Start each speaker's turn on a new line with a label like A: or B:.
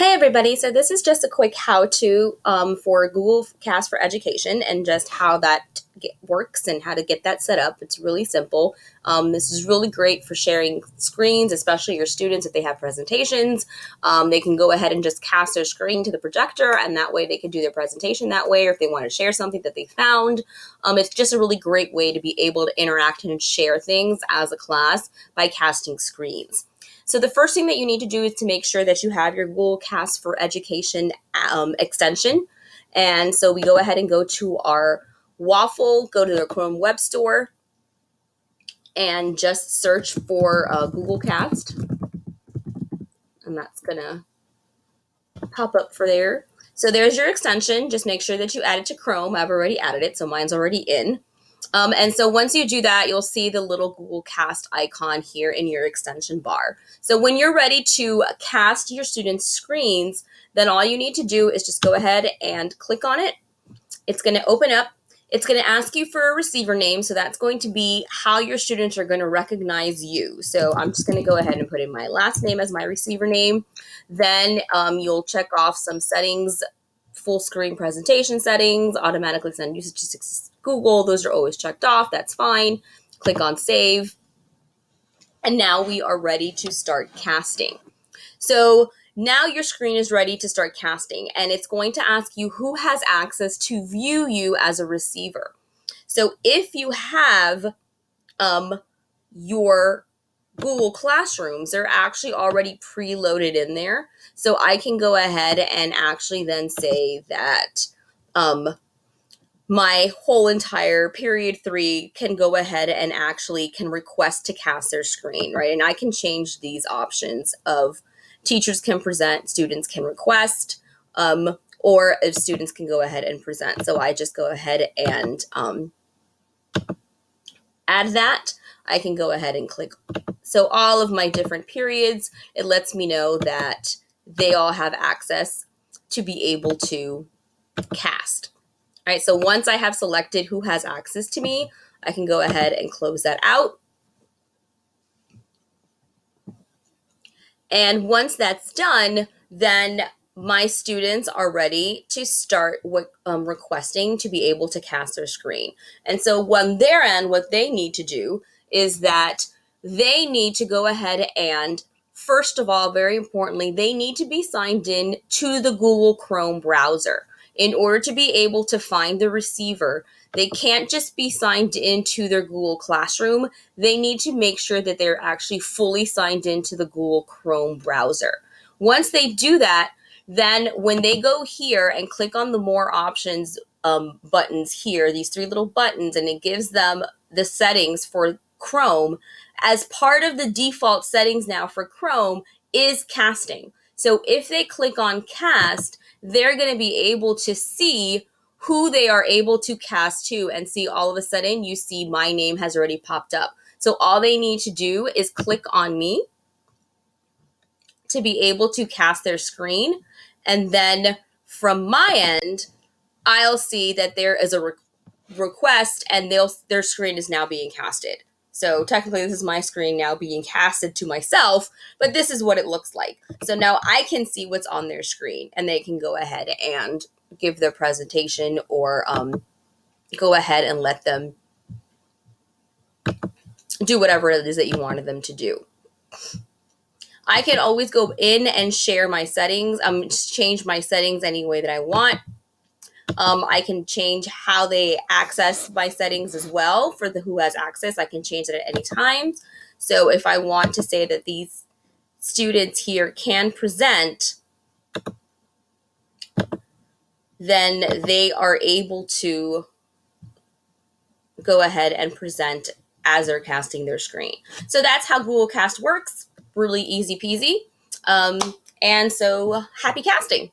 A: Hey everybody, so this is just a quick how-to for Google Cast for Education and just how that works and how to get that set up. It's really simple. This is really great for sharing screens, especially your students if they have presentations. They can go ahead and just cast their screen to the projector, and that way they can do their presentation that way, or if they want to share something that they found. It's just a really great way to be able to interact and share things as a class by casting screens. So the first thing that you need to do is to make sure that you have your Google Cast for Education extension. And so we go ahead and go to our Waffle, go to the Chrome Web Store, and just search for Google Cast. And that's going to pop up for there. So there's your extension. Just make sure that you add it to Chrome. I've already added it, so mine's already in. And so once you do that, you'll see the little Google Cast icon here in your extension bar. So when you're ready to cast your students' screens, then all you need to do is just go ahead and click on it. It's going to open up. It's going to ask you for a receiver name. So that's going to be how your students are going to recognize you. So I'm just going to go ahead and put in my last name as my receiver name. Then you'll check off some settings, full screen presentation settings, automatically send usage to Google. Those are always checked off. That's fine. Click on save. And now we are ready to start casting. So now your screen is ready to start casting, and it's going to ask you who has access to view you as a receiver. So if you have your Google Classrooms, they're actually already preloaded in there. So I can go ahead and actually then say that my whole entire period 3 can go ahead and actually can request to cast their screen, right? And I can change these options of teachers can present, students can request, or if students can go ahead and present. So I just go ahead and add that. I can go ahead and click. So all of my different periods, it lets me know that they all have access to be able to cast. All right, so once I have selected who has access to me, I can go ahead and close that out. And once that's done, then my students are ready to start requesting to be able to cast their screen. And so on their end, what they need to do is that they need to go ahead and, first of all, very importantly, they need to be signed in to the Google Chrome browser. In order to be able to find the receiver, they can't just be signed into their Google Classroom. They need to make sure that they're actually fully signed into the Google Chrome browser. Once they do that, then when they go here and click on the More Options buttons here, these 3 little buttons, and it gives them the settings for Chrome, as part of the default settings now for Chrome is casting. So if they click on Cast, they're going to be able to see who they are able to cast to, and see all of a sudden you see my name has already popped up. So all they need to do is click on me to be able to cast their screen. And then from my end, I'll see that there is a request and their screen is now being casted. So technically this is my screen now being casted to myself, but this is what it looks like. So now I can see what's on their screen, and they can go ahead and give their presentation, or go ahead and let them do whatever it is that you wanted them to do. I can always go in and share my settings, change my settings any way that I want. I can change how they access my settings as well. For the who has access, I can change it at any time. So if I want to say that these students here can present, then they are able to go ahead and present as they're casting their screen. So that's how Google Cast works. Really easy peasy. And so happy casting.